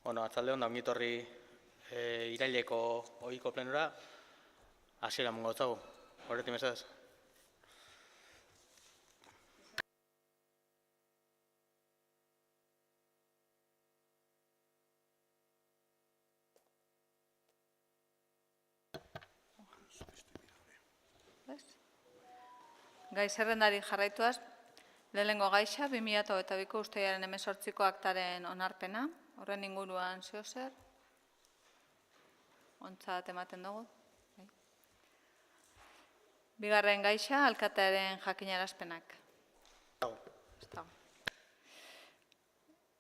Atzaldeon da ongitorri iraileko ohiko plenora hasiera emango dotzagu. Horretik mesedez. Gai zerrendari jarraituaz, lehenengo gaixa, 2022ko uztailaren 18ko aktaren onarpena. Horren inguruan zeo zer? Ontzat ematen dugu. Bigarren gaixa, alkatearen jakinarazpenak.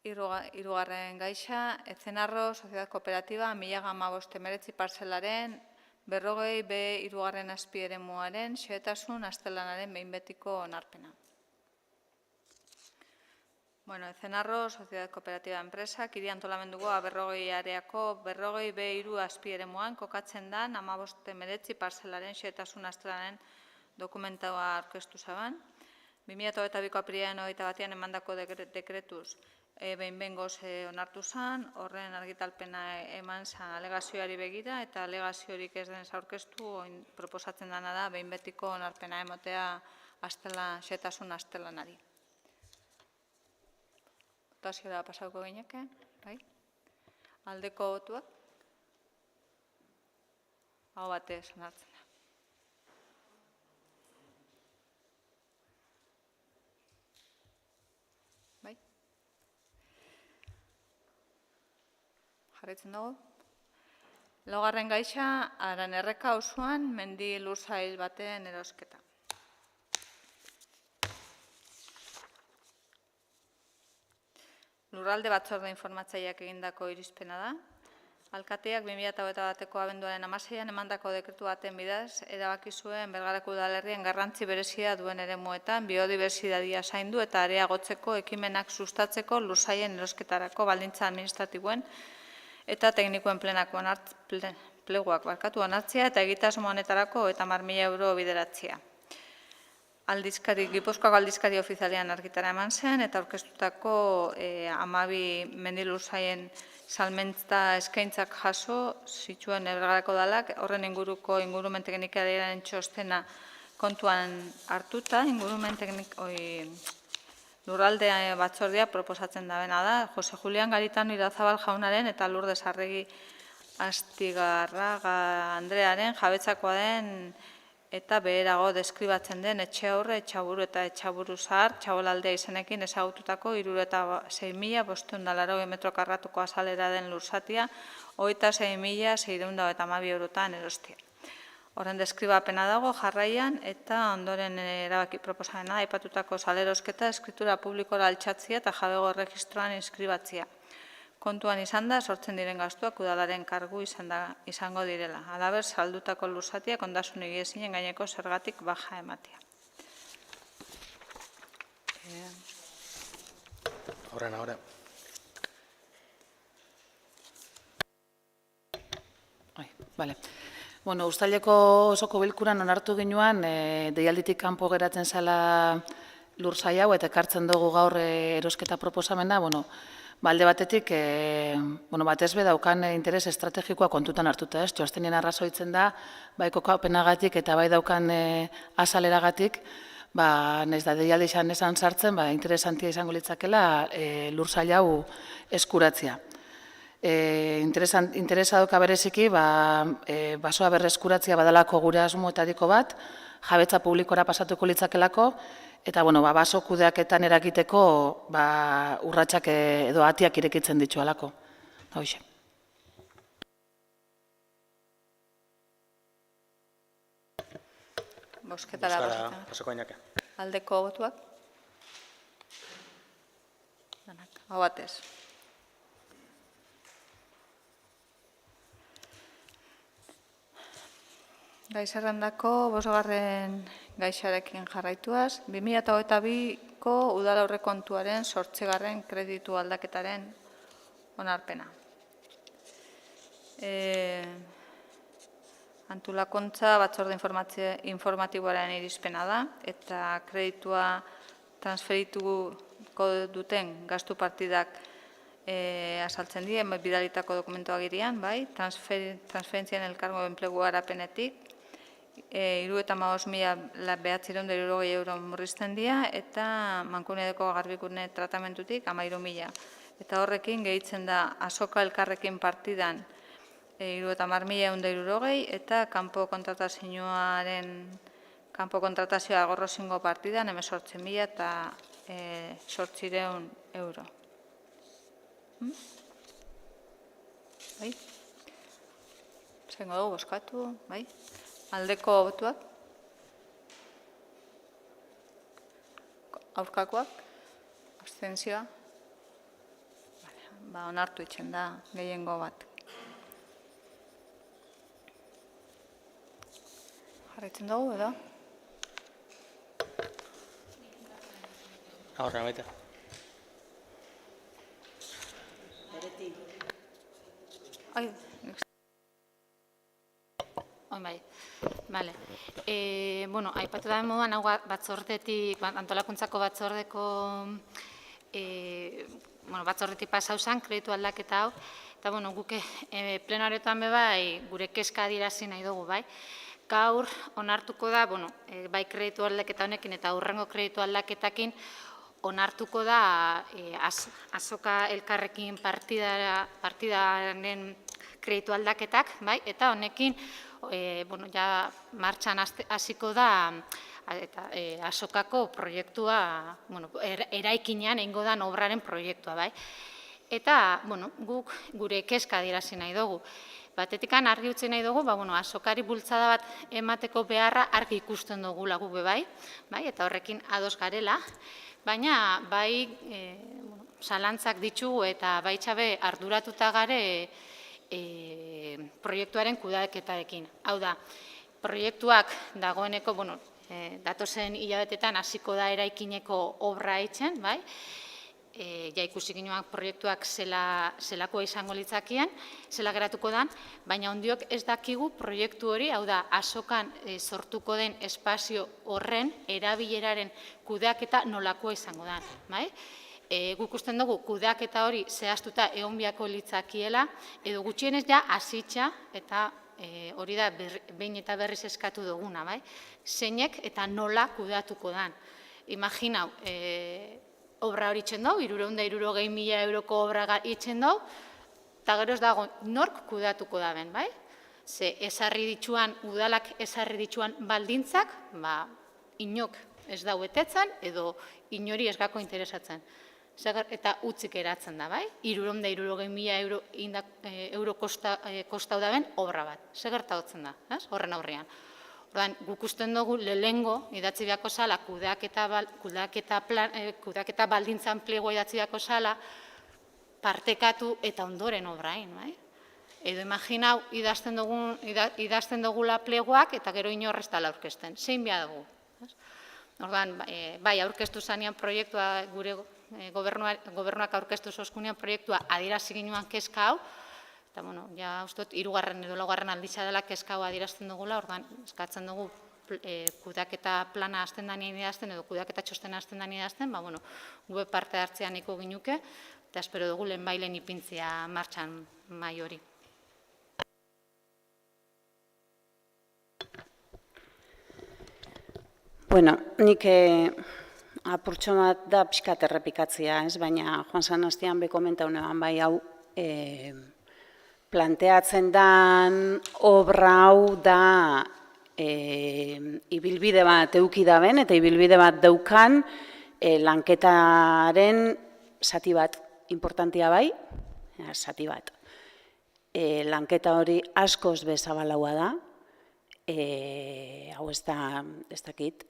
Hirugarren gaixa, Ezenarro Soziedad Kooperatiba 1015 parzelaren 40B hirugarren azpi eremuaren xehetasun astelanaren behin betiko onarpena. Ezenarro Soziedad Kooperatiba enpresak hiri antolamenduko 40 areako 40B hiru azpi eremuan kokatzen da 15 parzelaren xehetasun astelanaren dokumentaua aurkeztu zaban. 2022ko apirilaren 21 emandako dekretuz behin-behingoz onartu zen, horren argitalpena eman zen alegazioari begira eta alegaziorik ez denez aurkeztu proposatzen dena da behin betiko onarpena emotea xehetasun astelanari. Votaziora pasauko gineke, bai? Aldeko botuak? Aho batez onartzen da. Jarraitzen dugu. Laugarren gaixa, Aranerreka auzoan mendi lursail baten erosketa. Lurralde batzorde informatzaileak egindako irizpena da. Alkateak 2021ko abenduaren 16an emandako dekretu baten bidez, erabaki zuen Bergarako udalerrien garrantzi berezia duen eremuetan biodibertsitatea zaindu eta areagotzeko ekimenak sustatzeko lursailen erosketarako baldintza administratiboen eta teknikoen pleguak onartzea eta egitasmo honetarako 30.000 euro bideratzea. Gipuzkoako aldizkari ofizialean argitara eman zen eta aurkeztutako 12 mendilursaien salmenta eskaintzak jaso zituen Bergarako udalak horren inguruko ingurumen teknikariaren txostena kontuan hartuta Lurralde batzordea proposatzen dabena da, Jose Julián Garitano Irazabal jaunaren eta Lourdes Arregi Astigarraga Andrearen jabetzakoa den eta beherago deskribatzen den etxe aurre, etxaburu eta etxaburu zahar, txabolaldea izenekin ezagututako 76.580 metro karratuko azalera den lursatia, 26.612 eurotan erostia. Horren deskribapena dago jarraian eta ondoren erabaki proposamena aipatutako salerosketa eskritura publikora altxatzea eta jabego erregistroan inskribatzea. Kontuan izan da, sortzen diren gastuak udalaren kargu izango direla. Halaber, saldutako lursatiak ondasun higiezinen gaineko zergatik baja ematea. Horren. Bale. Uztaileko osoko bilkuran onartu ginuan, deialditik kanpo geratzen zela lursai hau eta ekartzen dugu gaur erosketa proposamena, alde batetik, batez be daukan interes estrategikoa kontutan hartuta, txostenien arrazoitzen da, bai kokapenagatik eta bai daukan azaleragatik, nahiz da deialdi esan sartzen, interesantia izango litzakela lursai hau eskuratzea. Interesa doka bereziki, basoa berreskuratzea badalako gure asmoetariko bat, jabetza publikora pasatuko litzakelako, eta baso kudeaketan eragiteko urratsak edo atiak irekitzen ditualako. Hoxe. Bosketara pasako gineke. Aldeko botuak? Aho batez. Gai zerrendako 5. gaixarekin jarraituaz, 2022ko udal aurrekontuaren 8. kreditu aldaketaren onarpena. Antolakuntza batzorde informatiboaren irizpena da eta kreditua transferituko duten gastu partidak azaltzen die, bidalitako dokumentu agirian, bai, transferentzien elkargo enplegu garapenetik, 75.960 euro murrizten dira, eta mankomunidadeko garbikune tratamentutik 13.000. Eta horrekin gehitzen da azoka elkarrekin partidan 70.160 eta kanpo kontratazioa gorrozingo partidan 18.000 eta 800 euro. Bai? Zengo dugu, boskatu, bai? Aldeko botuak? Aurkakoak? Abstentzioa? Onartu itzen da, gehiengo bat. Jarraitzen dugu, edo? Ahorra, baita. Ai, Bai, bale. Bueno, aipatu da moduan, hau batzordetik, antolakuntzako batzordeko batzordetik pasau zen, kreditu aldaketa hau, eta bueno, guke plenaretan bai, gure kezka adirazi nahi dugu, bai. Gaur, onartuko da, bueno, bai kreditu aldaketa honekin eta hurrengo kreditu aldaketakin, onartuko da azoka elkarrekin partidaren kreditu aldaketak, bai, eta honekin, bueno, ja martxan hasiko da eta azokako proiektua, bueno, eraikinean egingo da obraren proiektua, bai. Eta, bueno, guk gure kezka adirazi nahi dugu. Batetikan argi utzi nahi dugu, bueno, azokari bultzada bat emateko beharra argi ikusten dugula guk bai, eta horrekin ados garela, baina bai zalantzak ditugu eta baitxabe arduratuta gare proiektuaren kudeaketarekin. Hau da, proiektuak dagoeneko, bueno, datozen hilabetetan hasiko da eraikineko obra eitzen, bai? Ja ikusi ginoak proiektuak zelakoa izango litzakien, zela geratuko dan, baina ondiok ez dakigu proiektu hori, hau da, azokan sortuko den espazio horren erabileraren kudeaketa nolakoa izango dan, bai? Guk usten dugu kudeaketa hori zehaztuta egon biako litzakiela, edo gutxienez ja hasitza eta hori da behin eta berriz eskatu duguna, bai? Zeinek eta nola kudeatuko dan. Imaginau, obra hori itzen dugu, 360.000 euroko obra itzen dugu, eta gero ez dago nork kudeatuko da ben, bai? Ze ezarri dituan, udalak ezarri dituan baldintzak, inok ez da betetzen edo inori ez gako interesatzen. Eta utzik eratzen da, bai? 360.000 euro kostau da ben obra bat. Segerta hotzen da, horren aurrean. Guk usten dugu lehengo idatzi beharko zala, kudeaketa baldintzan plegoa idatzi beharko zala, partekatu eta ondoren obrain, bai? Edo imaginau idazten dugula plegoak eta gero inorrez tala aurkezten. Zein behar dugu? Bai, aurkeztu zanean proiektua, gure gobernuak aurkeztu zozkunean proiektua adirazi ginoan kezka hau, eta, bueno, ja, ustot, 3. edo 4. alditza dela kezka hau adirazten dugula, orduan, eskatzen dugu kudeaketa plana hasten danien idazten, edo kudeaketa txostena hasten danien idazten, bueno, gube parte hartzean niko ginuke, eta espero dugu lehen bailen ipintzia martxan mai hori. Bueno, nik apurtxo bat da pixkat errepikatzea, baina Juan San Astian bekomenta honean bai hau planteatzen dan obra hau da ibilbide bat euki daben eta ibilbide bat daukan lanketaren zati bat importantia bai, zati bat. Lanketa hori askoz bezabalaua da, hau ez dakit,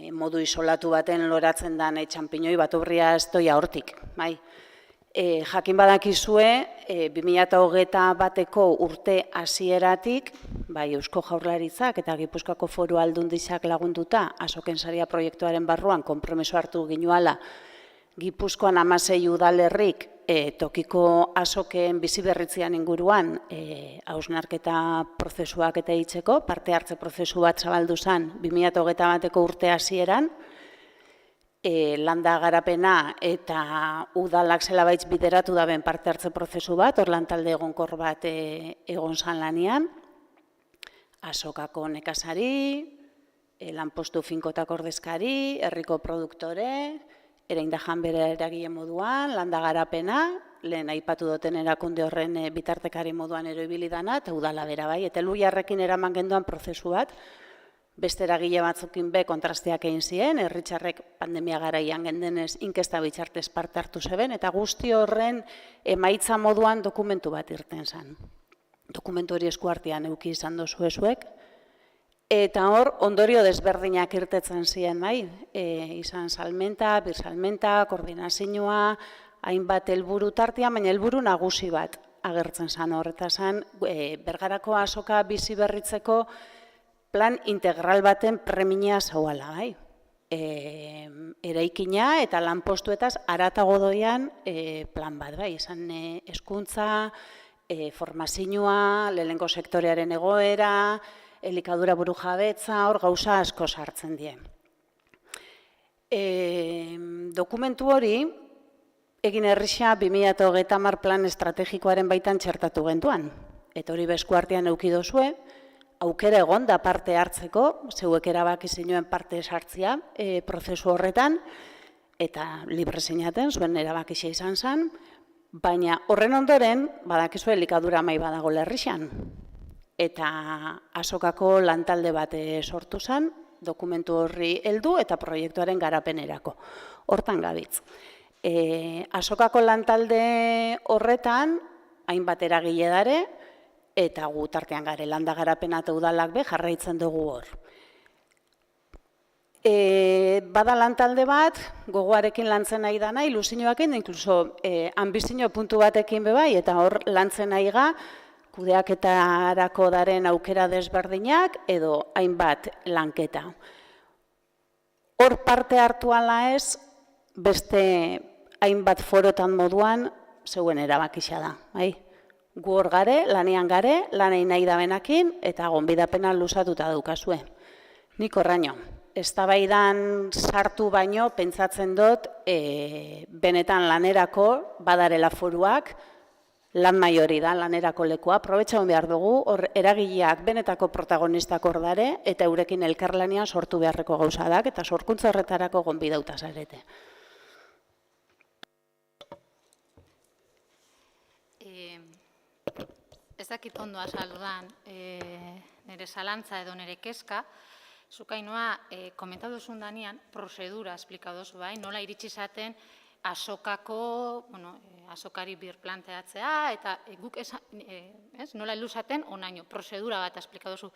modu isolatu baten loratzen dan txampinoi bat obria ez doia hortik, bai. Jakin badakizue, 2021 urte hasieratik, bai Eusko Jaurlaritzak eta Gipuzkoako Foru Aldundizak lagunduta, azoken saria proiektuaren barruan konpromiso hartu ginuala, Gipuzkoan 16 udalerrik tokiko azokeen biziberritzean inguruan hausnarketa prozesuak eta hitzeko, parte hartze prozesu bat zabaldu zen 2021ko urte hasieran, landa garapena eta udalak zelabaitz bideratu daben parte hartze prozesu bat, hor lantalde egonkor bat egon zan lanean, azokako nekazari, lanpostu finkotako ordezkari, herriko produktore, eraindajan bere eragile moduan, landa garapena, lehen aipatu duten erakunde horren bitartekari moduan eroibili dana, eta udala bera bai, eta Elhuyarrekin eraman genduan prozesu bat, beste eragile batzukin be kontrasteak egin ziren, Herritxarrek pandemia garaian gendenez inkesta bitxartez parte hartu zeben, eta guzti horren emaitza moduan dokumentu bat irten zen. Dokumentu hori eskuartean eduki izan dozu ezuek, eta hor ondorio desberdinak irtetzen ziren, bai, izan salmenta, birsalmenta, koordinazioa, hainbat helburu tartean, baina helburu nagusi bat agertzen zen horreta zen, Bergarako azoka bizi berritzeko plan integral baten premia zauala, bai. Eraikina eta lanpostuetaz haratago doian plan bat, bai, izan hezkuntza, formazioa, lehenengo sektorearen egoera, elikadura burujabetza, hor gauza asko sartzen die. Dokumentu hori, egin errisa 2030 plan estrategikoaren baitan txertatu genduan. Eta hori bezku artean eduki dozue, aukera egon da parte hartzeko, zeuek erabaki zinuen parte sartzea prozesu horretan, eta libre zeinaten, zuen erabakia izan zen, baina horren ondoren, badakizu elikadura mai badago lerrixan. Eta azokako lantalde bat sortu zen, dokumentu horri heldu eta proiektuaren garapenerako. Hortan gabitz. Azokako lantalde horretan, hainbat eragile dare, eta gu tartean gare landa garapena eta udalak be jarraitzen dugu hor. Bada lantalde bat, gogoarekin lantzen nahi dana, ilusioakin, inkluso ambizio puntu batekin be bai, eta hor lantzen nahi ga, kudeaketarako daren aukera desberdinak edo hainbat lanketa. Hor parte hartu ala ez, beste hainbat forotan moduan zeuen erabakia da. Gu hor gare, lanean gare, lanei nahi dabenakin eta gonbidapena luzatuta daukazue. Nik horraino, eztabaidan sartu baino pentsatzen dut benetan lanerako badarela foruak, lan maiori da, lanerako lekua, aprobetxaun behar dugu, hor eragileak benetako protagonistak hor dare, eta eurekin elkarlanean sortu beharreko gauzadak, eta sorkuntza horretarako gonbidauta zarete. Ez dakit ondo azaldudan nire zalantza edo nire kezka, zukainoa komentatu duzun danean, prozedura esplikatu duzu, bai, nola iritsi zaten azokako, azokari birplanteatzea, eta guk nola luzaten onaino, prozedura bat esplikatu duzu.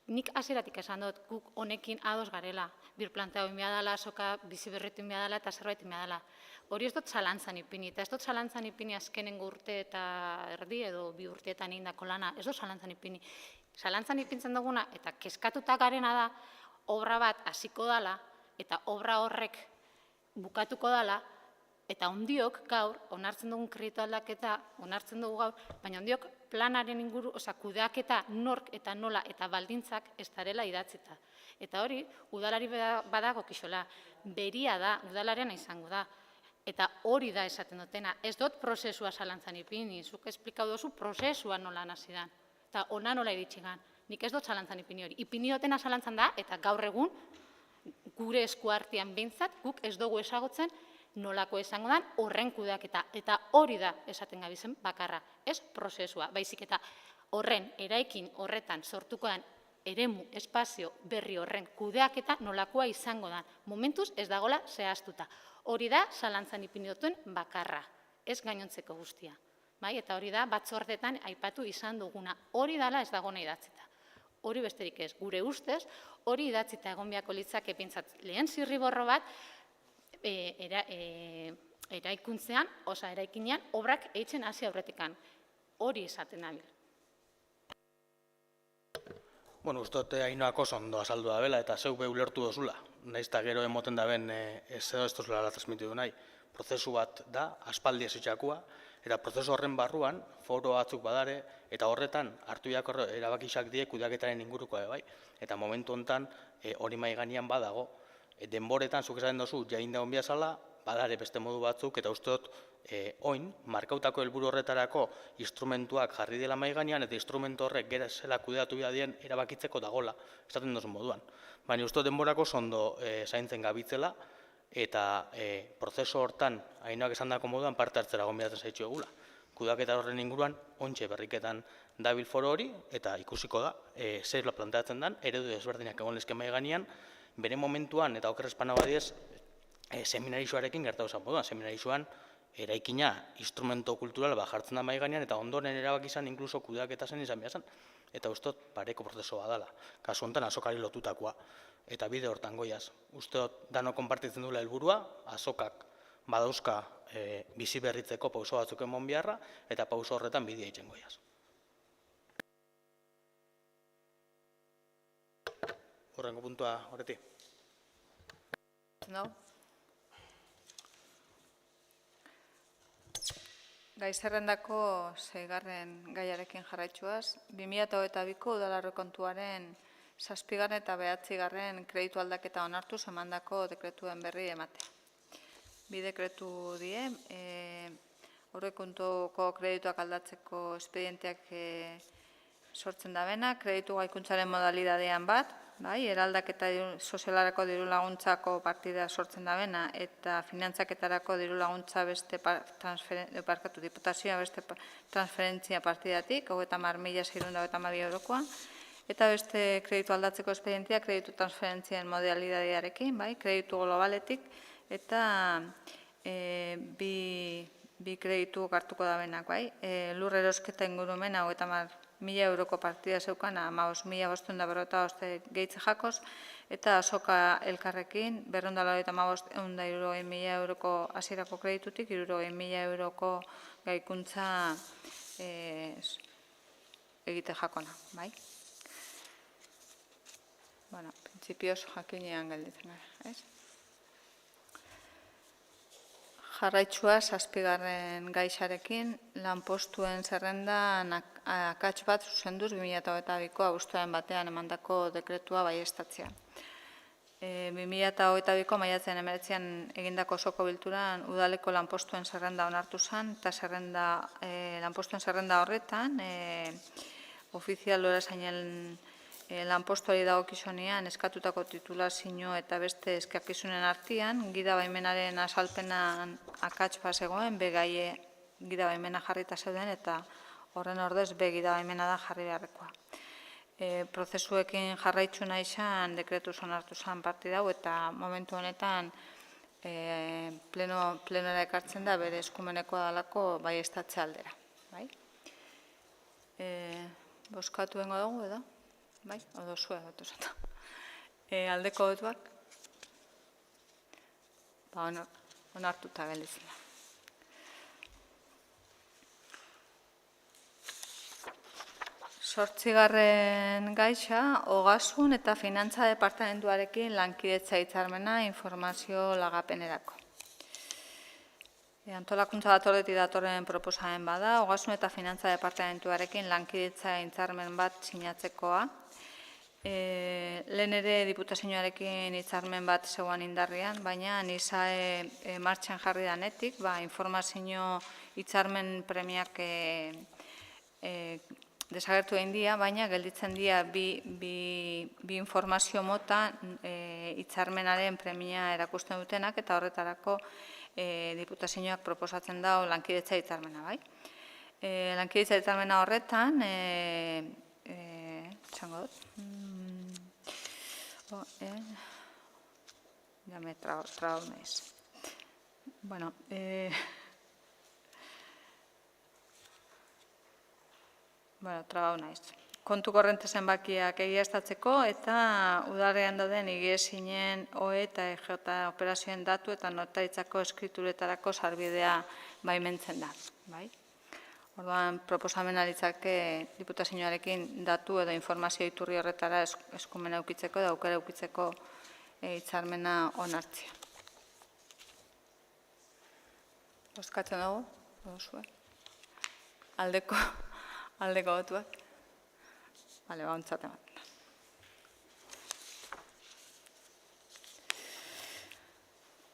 Nik hasieratik esan dut, guk honekin ados garela, birplanteatu inbia dela, azoka bizi berritu inbia dela, eta zerbait inbia dela. Hori ez dut zalantzan ipini, eta ez dut zalantzan ipini azkenengo urte eta erdi, edo 2 urteetan egindako lana, ez dut zalantzan ipini. Zalantzan ipintzen duguna, eta kezkatuta garena da, obra bat hasiko dela, eta obra horrek bukatuko dela, eta ondiok gaur, onartzen dugun kreditu aldaketa, onartzen dugu gaur, baina ondiok planaren inguru, kudeaketa nork eta nola eta baldintzak ez darela idatzita. Eta hori, udalari badago kixola, beria da, udalaren izango da. Eta hori da esaten dutena, ez dut prozesua zalantzan ipini, zuk esplikau duzu prozesua nola hasi dan, eta ona nola iritsi gan. Nik ez dut zalantzan ipini hori. Ipini dutena zalantzan da, eta gaur egun, gure eskuartean behintzat, guk ez dugu ezagutzen, nolako esango dan, horren kudeaketa. Eta hori da esaten gabizen bakarra, ez prozesua. Baizik eta horren, eraikin horretan sortuko dan, eremu, espazio berri horren kudeaketa nolakoa izango dan. Momentuz ez dagola zehaztuta. Hori da zalantzan ipini dutuen bakarra, ez gainontzeko guztia. Eta hori da batzordetan aipatu izan duguna. Hori dala ez dago nahi idatzita. Hori besterik ez, gure ustez, hori idatzita egon biako litzake pintzat lehen zirriborro bat, eraikuntzean, eraikinean, obrak eitzen hasi aurretikan. Hori esaten nabil. Bueno, uste hainoak oso ondo azaldu da bela, eta zeu be ulertu dozula. Naiz eta gero emoten da ben, ez edo ez tozula transmitidu nahi. Prozesu bat da, aspaldi ez itxakua, eta prozesu horren barruan, foro batzuk badare, eta horretan hartu jako erabakisak die kudeaketaren inguruko bai. Eta momentu honetan hori mai gainean badago, denboretan, zuk esaten dozu, jain da onbia zala, badare beste modu batzuk, eta uste dut, oin, markautako helburu horretarako instrumentuak jarri dela mahai gainean, eta instrumentu horrek gero zela kudeatu bidadien erabakitzeko dagola, esaten duzun moduan. Baina uste dut denborako zondo zaintzen gabitzela, eta prozesu hortan, Ainhoak esandako moduan, parte hartzera gonbidatzen zaitxu egula. Kudeaketa horren inguruan, ontxe berriketan dabil foro hori, eta ikusiko da, zer planteatzen den, eredu desberdinak egon lezke mahai gainean, bere momentuan, eta okerrezpana badiez, seminarizuarekin gertatu zen moduan, seminarizuan eraikina instrumento kultural jartzen da mahai gainean, eta ondoren erabaki izan, inkluso kudeaketa zen izan behar zen, eta uste dut pareko prozesua dela, kasu honetan azokari lotutakoa, eta bide hortan goiaz. Uste dut dano konpartitzen duela helburua, azokak badauzka bizi berritzeko pauso batzuk emon beharra, eta pauso horretan bidea itzen goiaz. Horrengo puntua horreti. No? Gai zerrendako 6. gaiarekin jarraitzuaz, 2022ko udalerrikontuaren 7. eta 9. kreditu aldaketa onartu emandako dekretuen berri ematea. Bi dekretu die, aurrekontuko kredituak aldatzeko espedienteak sortzen da bena, kreditu gaikuntzaren modalidadean bat, bai, eraldaketa sozialarako diru laguntzako partida sortzen da bena, eta finantzaketarako diru laguntza beste diputazioa beste transferentzia partidatik, 30.632 eurokoa, eta beste kreditu aldatzeko espedientea kreditu transferentzien modalidadearekin, bai, kreditu globaletik, eta bi kreditu hartuko da benak, bai, lur erosketa ingurumen 30.000 euroko partida zeukan, 15.550 gehitze jakoz, eta azoka elkarrekin, 285.000 euroko hasierako kreditutik, 60.000 euroko gaikuntza egite jakona, bai? Bueno, printzipioz jakinean gelditzen gara, ez? Jarraitzua 7. gaixarekin lanpostuen zerrendan akats bat zuzenduz 2022ko abuztuaren batean emandako dekretua baieztatzea. 2022ko maiatzaren 19an egindako osoko bilturan udaleko lanpostuen zerrenda onartu zen, eta lanpostuen zerrenda horretan ofizial lorazainen lanpostuari dagokizunean eskatutako titulazio eta beste eskakizunen artean, gida baimenaren azalpenan akats bat zegoen, begaie gida baimena jarrita zeuden eta horren ordez be gida baimena da jarri beharrekoa. Prozesuekin jarraitzu nahi izan dekretuz onartu zen partida hau eta momentu honetan plenora ekartzen da bere eskumenekoa dalako baieztatze aldera. Bozkatu bengo dugu edo? Bai, odo zue, oto zata. Aldeko botuak? Onartuta gelditzen da. Zortzigarren gaixa, ogasun eta finantza departamentuarekin lankidetza hitzarmena informazio lagapenerako. Antolakuntza batzordetik datorren proposamen bada, ogasun eta finantza departamentuarekin lankidetza hitzarmen bat sinatzekoa. Lehen ere diputazioarekin hitzarmen bat zegoen indarrian, baina nisae martxan jarri danetik, informazio hitzarmen premiak desagertu egin dira, baina gelditzen dira bi informazio mota hitzarmenaren premia erakusten dutenak, eta horretarako diputazioak proposatzen da lankidetza hitzarmena, bai? Lankidetza hitzarmena horretan, txango dut, ja me trau naiz. Bueno, trabau naiz. Kontu korrente zenbakiak egiaztatzeko eta udalerrian dauden higiezinen OE eta EJ operazioen datu eta notaritzako eskrituretarako sarbidea baimentzen da. Orduan, proposamena litzake diputazioarekin datu edo informazio iturri horretara eskumena eukitzeko edo aukera eukitzeko hitzarmena onartzea. Bozkatzen dugu? Aldeko botuak? Bale, ontzat ematen da.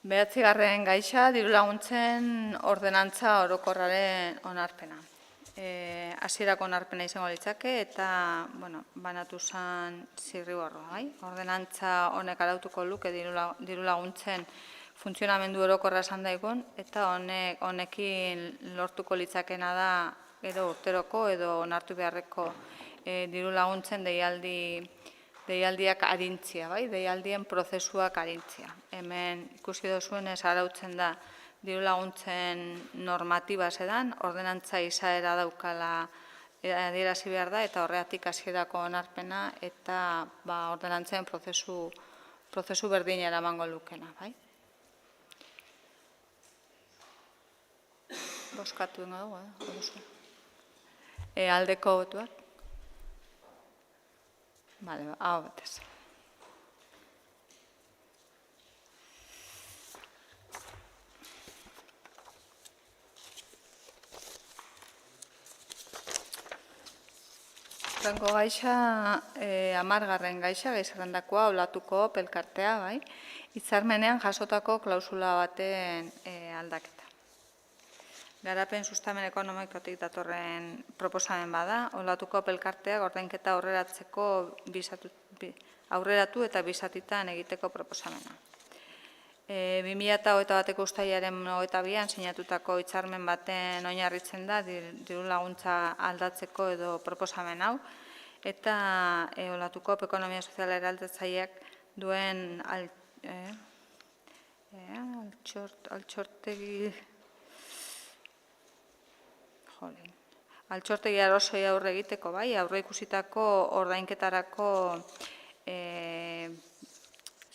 Behatzigarren gaixa, diru laguntzen ordenantza orokorraren onarpena. Hasierako onarpena izango litzake eta banatu zen zirriborroa. Bai? Ordenantza honek arautuko luke diru laguntzen funtzionamendu orokorra esan daigun eta honekin lortuko litzakena da edo urteroko edo onartu beharreko diru laguntzen deialdiak arintzia, bai? Deialdien prozesuak arintzia. Hemen ikusi dozuenez arautzen da diru laguntzen normatiba zedan, ordenantza izaera daukala adierazi behar da, eta horregatik hasierako onarpena eta ordenantzen prozesu berdina eramango lukena, bai? Boskatu ingo dugu, aldeko botuak. Bale, hau batez. Franko gaixa, 10. gaixa, gaizerrendakoa, olatuko pelkartea, bai? Hitzarmenean jasotako klausula baten aldaketa. Garapen sustamen ekonomikotik datorren proposamen bada, olatuko pelkarteak ordainketa aurreratu eta bisatitan egiteko proposamena. 2021ko uztailaren 22an sinatutako hitzarmen baten oinarritzen da diru laguntza aldatzeko edo proposamen hau, eta olatuko ekonomia soziala eraldatzaileak duen altxortegi arosoi aurre egiteko, bai, aurre ikusitako ordainketarako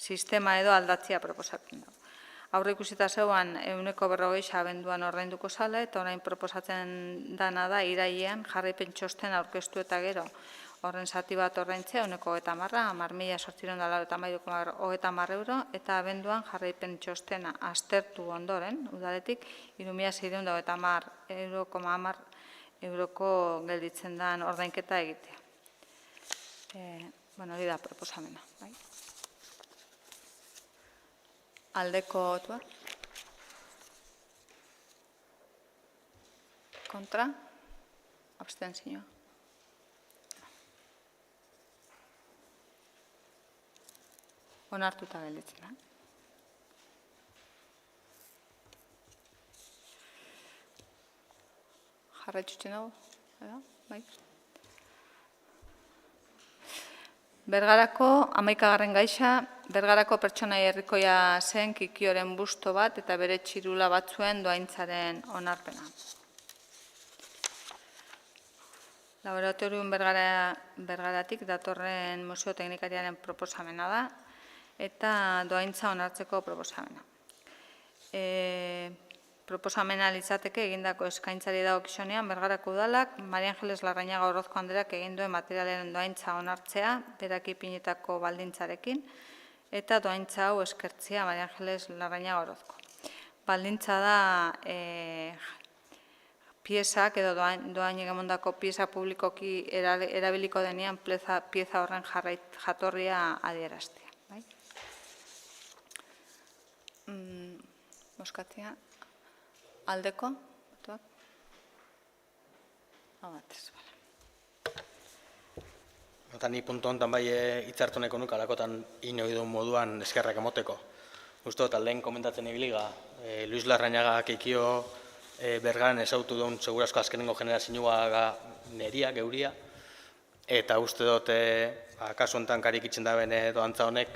sistema edo aldatzea proposatzen da. Aurre ikusita zeuan 140 abenduan ordainduko zala, eta orain proposatzen dana da irailean jarraipen txosten aurkeztu eta gero horren zati bat ordaintzea 10.893,30 euro, eta abenduan jarraipen txostena aztertu ondoren, udaletik 3.690,10 euroko gelditzen den ordainketa egitea. Hori da proposamena. Aldeko botuak. Kontra? Abstentzioa. Onartuta gelditzen da. Jarraitzutzen dago? Bai. Bergarako 11. gaixa, Bergarako pertsonai herrikoia zen Kikioren busto bat eta bere txirula batzuen doaintzaren onarpena. Laboratorium Bergaratik datorren museo teknikariaren proposamena da eta doaintza onartzeko proposamena. Proposamena litzateke egindako eskaintzari dagokionean Bergarako udalak Maria Angeles Larrañaga Orozko Andreak egin duen materialen doaintza onartzea berak ipinitako baldintzarekin eta doaintza hau eskertzea Maria Angeles Larrañaga Orozko. Baldintza da piezak edo doain egamondako pieza publikoki erabiliko denean pieza horren jatorria adieraztea. Boskatzea. Aldeko? Abatez, bale. Eta ni puntu honetan bai hitzartu nahiko nuke alakotan inoidun moduan eskerrak emoteko. Uste dut, lehen komentatzen ibiliga, Luis Larrañaga Kikio Bergaran ezautu duen segurazko azkenengo generazioa neria, geuria, eta uste dut, kasu honetan karikitzen da bene doantza honek,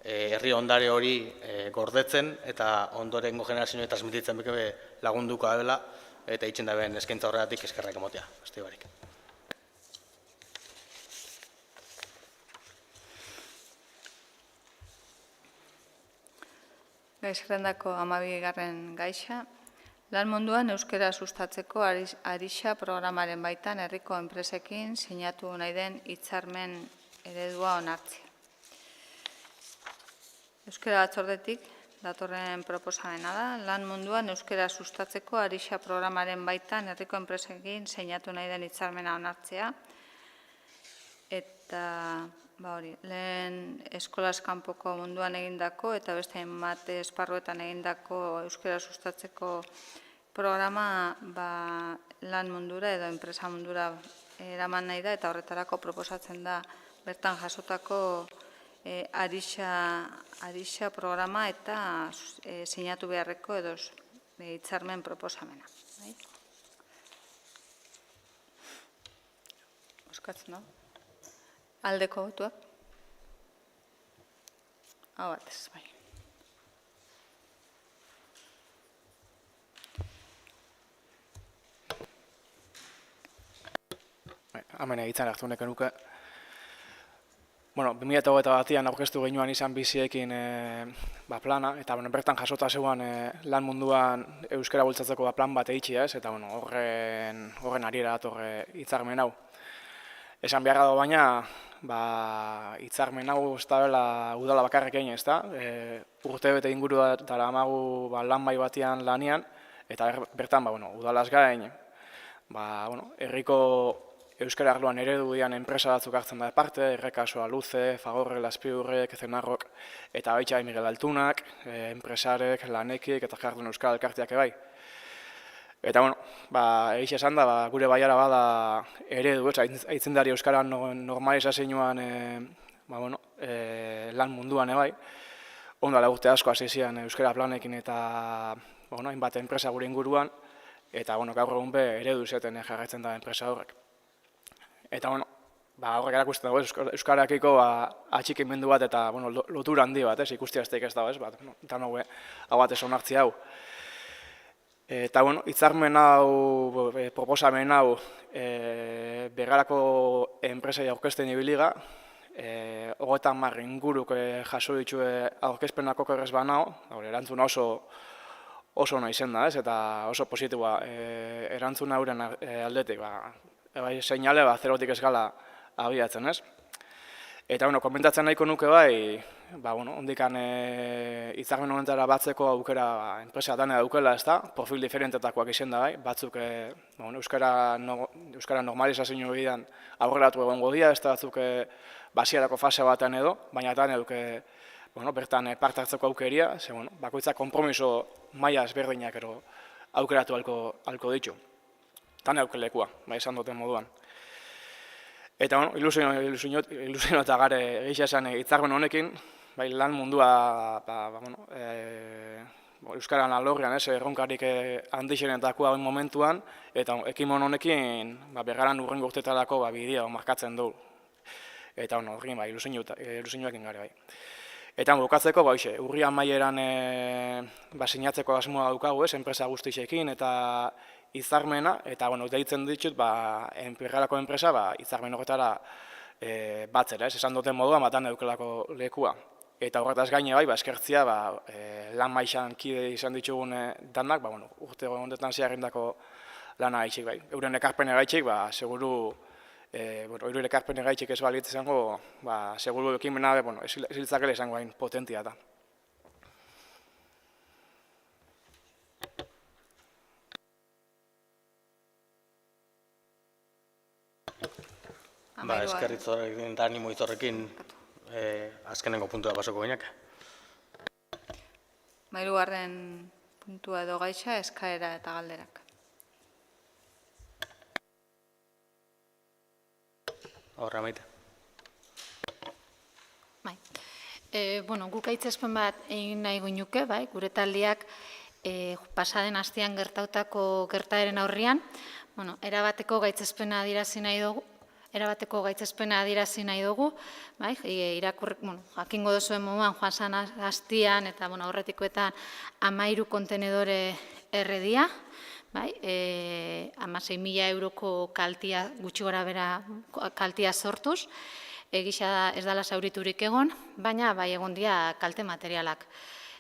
herri ondare hori gordetzen eta ondorengo generazioa transmititzen beke lagunduko dela eta itzen da ben eskaintza horregatik eskerrak emotea, beste barik. Gaizerrendako 12. gaixa, lan munduan euskara sustatzeko Arixa programaren baitan herriko enpresekin sinatu nahi den hitzarmen eredua onartzea. Euskara batzordetik datorren proposamena da, lan munduan euskara sustatzeko Arixa programaren baitan herriko enpresekin sinatu nahi den hitzarmena onartzea, eta lehen eskolaz kanpoko munduan egindako eta beste hainbat esparruetan egindako euskara sustatzeko programa lan mundura edo enpresa mundura eraman nahi da eta horretarako proposatzen da bertan jasotako Arixa programa eta sinatu beharreko edo hitzarmen proposamena. Oskatzen da? Aldeko botuak? Hau batez, bai. Hemen egitzen hartu neken nuke. 2021an aurkeztu genuen izan biziekin plana, eta bertan jasota zegoen lan munduan euskara bultzatzeko plan bat egitxia ez, eta horren ariera dator hitzarmen hau. Esan beharra dago baina, hitzarmen hau ez da bela udala bakarrik egin ez da, urte bete inguru dara amagu lan bai batian lanian, eta bertan udalaz gain, herriko euskara arloan eredu dian enpresa batzuk hartzen da parte, Errekasoa, Luze, Fagorre, Azpiurrek, Zenarrok, eta baita Miguel Altunak, enpresarek, Lanekik eta Jardun Euskal Elkarteak ebai. Eta, egiz esan da, gure baiara bada eredu, aitzindari euskara normalizazioan lan munduan ebai. Ondala urte asko hasi ziren euskara planekin eta hainbat enpresa gure inguruan, eta gaur egun be eredu zeten jarraitzen da enpresa horrek. Eta, horrek erakusten dago, euskarakiko atxikimendu bat eta lotura handi bat, ikustia ez ez dago, eta hau batez onartzi hau. Eta, hitzarmen hau, proposamen hau, Bergarako enpresai aurkezten ibiliga, 30 inguruk jaso ditue aurkezpenako korrez banao, erantzuna oso nahi zen da, eta oso positiboa erantzuna hauren aldetik, seinale zerotik ez gala abiatzen, ez? Eta, komentatzen nahiko nuke bai, ondikan hitzarmen honetara batzeko aukera enpresa dana daukela, ez da, profil diferentetakoak izen da bai, batzuk euskara normalizazio bidean aurreratu egongo dira, ez da batzuk basierako fase batean edo, baina eta eduke bertan parte hartzeko aukeria, bakoitzak konpromiso maila ezberdinak aukeratu halko ditu. Tan aukelekua, esan duten moduan. Eta, ilusio eta gare egisa esan hitzarmen honekin, lan mundua euskaran alorrean, erronkarik handixenetakoa hori momentuan, eta ekimen honekin Bergaran urrengo urtetarako bidea markatzen du. Eta, horrekin ilusioekin gare bai. Eta, bukatzeko, urrian maieran sinatzeko asmoa daukagu, enpresa guztixekin, eta hitzarmena, eta deitzen ditut Bergarako enpresa hitzarmen horretara batzera, esan duten moduan batan edukelako lekua. Eta horretaz gaine eskertzia lan maixan kide izan ditugun danak, urte hondetan zeharrindako lana gaitxik bai. Euren ekarpen gaitxik, seguru, euren ekarpen gaitxik ez balitz izango, seguru ekimena ez hiltzakele izango hain potentia da. Eskerritzorekin eta animo hitzorrekin azkenengo puntua pasoko gineak. 3. puntua edo gaixa, eskaera eta galderak. Horra maite. Guk aitzespen bat egin nahi guinuke, gure taldeak pasaden astean gertautako gertaeren aurrian, erabateko gaitzespena adierazi nahi dugu, jakingo duzuen moduan, joan zan hastian eta aurretikoetan 13 kontenedore erredia, 16.000 euroko kaltia gutxi gora bera kaltia sortuz, egisa ez dela zauriturik egon, baina egon dira kalte materialak.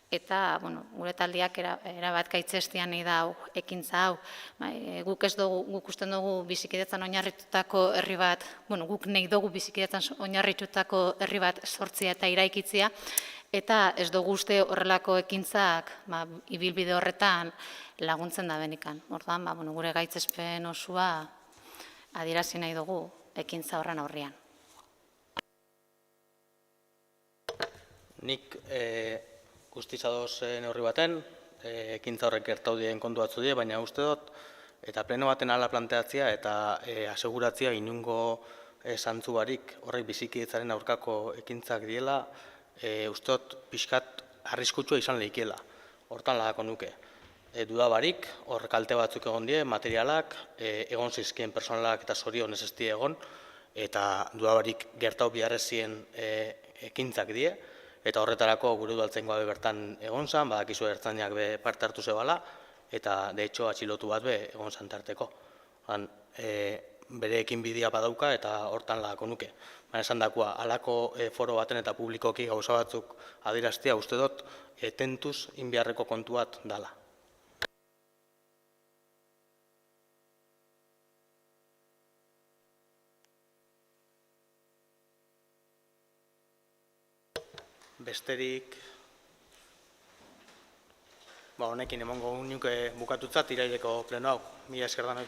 Eta, gure taldeak erabat gaitzestian nahi da ekintza hau. Guk usten dugu bizikidetzan oinarritutako herri bat, guk nahi dugu bizikidetzan oinarritutako herri bat sortzea eta iraikitzea, eta ez dugu uste horrelako ekintzak ibilbide horretan laguntzen da benikan. Orduan, gure gaitzespen osua adierazi nahi dugu ekintza horren aurrean. Nik guztiz ados neurri baten, ekintza horrek gertaudien kontu batzu die, baina uste dut, eta pleno baten ala planteatzea eta aseguratzea inungo zantzu barik horrek bizikidetzaren aurkako ekintzak diela, uste dut pixkat arriskutsua izan lehikiela, hortan lagako nuke. Duda barik, hor kalte batzuk egon die, materialak, egon zizkien personalak eta zorion ez die egon, eta duda barik gertau biharrezien ekintzak die, eta horretarako gure udaltzaingoa bertan egon zan, badakizu ertzainak parte hartu zebala, eta de hecho atxilotu bat egon zan tarteko. Bere ekinbidea badauka eta hortan lagako nuke. Baina esan dakoa, halako foro baten eta publikoki gauza batzuk adieraztea uste dut tentuz inbiarreko kontu bat dala. Besterik, honekin emongo nuke bukatutzat iraileko pleno hau. Mila esker danoi.